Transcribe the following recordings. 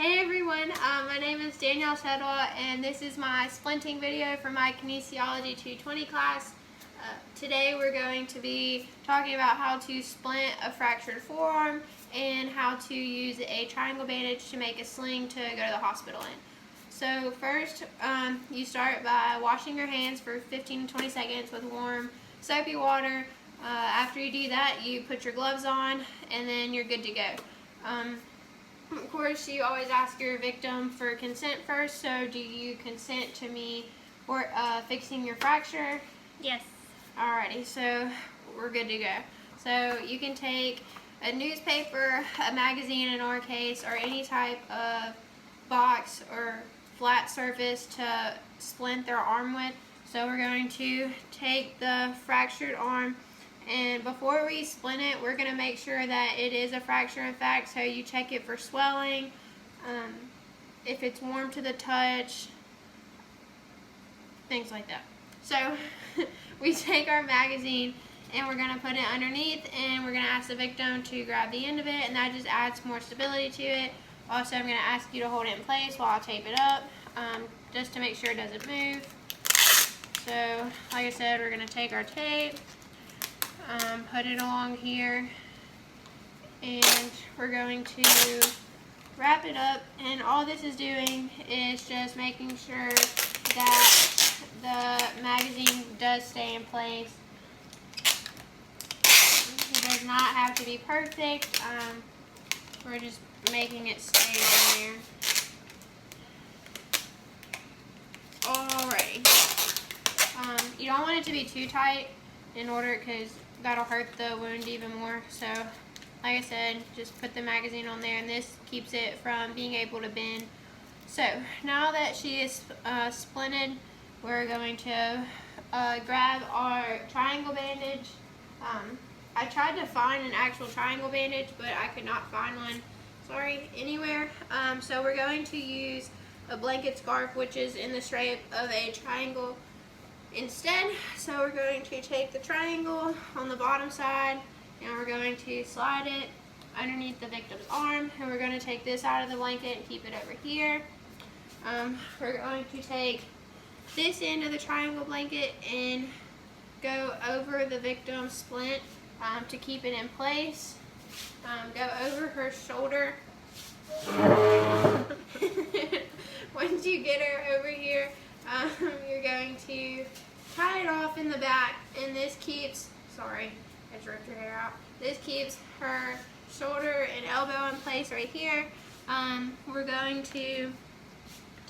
Hey everyone, my name is Danyelle Chaudoir, and this is my splinting video for my Kinesiology 220 class. Today we're going to be talking about how to splint a fractured forearm and how to use a triangle bandage to make a sling to go to the hospital in. So first, you start by washing your hands for 15 to 20 seconds with warm soapy water. After you do that, you put your gloves on and then you're good to go. Of course, you always ask your victim for consent first, so do you consent to me for fixing your fracture? Yes. Alrighty, so we're good to go. So you can take a newspaper, a magazine in our case, or any type of box or flat surface to splint their arm with. So we're going to take the fractured arm, and before we splint it, we're going to make sure that it is a fracture in fact, so you check it for swelling, if it's warm to the touch, things like that. So we take our magazine and we're going to put it underneath, and we're going to ask the victim to grab the end of it, and that just adds more stability to it. Also, I'm going to ask you to hold it in place while I tape it up, just to make sure it doesn't move. So like I said, we're going to take our tape, put it along here, and we're going to wrap it up, and all this is doing is just making sure that the magazine does stay in place. It does not have to be perfect. We're just making it stay on there. Alrighty. You don't want it to be too tight because that'll hurt the wound even more. So like I said, just put the magazine on there, and this keeps it from being able to bend. So now that she is splinted, we're going to grab our triangle bandage. I tried to find an actual triangle bandage, but I could not find one, anywhere. So we're going to use a blanket scarf, which is in the shape of a triangle instead. So we're going to take the triangle on the bottom side, and we're going to slide it underneath the victim's arm, and we're going to take this out of the blanket and keep it over here. We're going to take this end of the triangle blanket and go over the victim's splint to keep it in place. Go over her shoulder. Once you get her over here, you're going to tie it off in the back, and this keeps, I just ripped her hair out. This keeps her shoulder and elbow in place right here. We're going to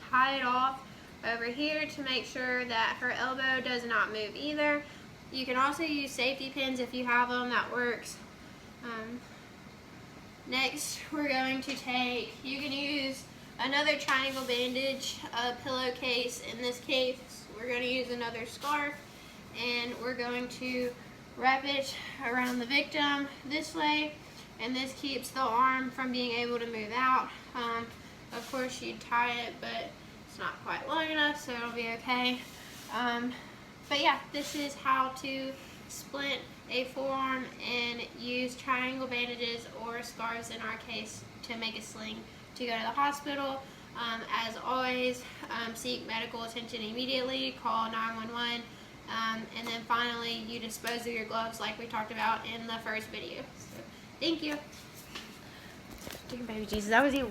tie it off over here to make sure that her elbow does not move either. You can also use safety pins if you have them, that works. Next, we're going to take, you can use another triangle bandage, a pillowcase. In this case, we're going to use another scarf, and we're going to wrap it around the victim this way, and this keeps the arm from being able to move out. Of course, you tie it, but it's not quite long enough, so it'll be okay. But yeah, this is how to splint a forearm and use triangle bandages or scarves in our case to make a sling to go to the hospital. As always, seek medical attention immediately, call 911, and then finally you dispose of your gloves like we talked about in the first video. So, thank you. Baby Jesus, that was even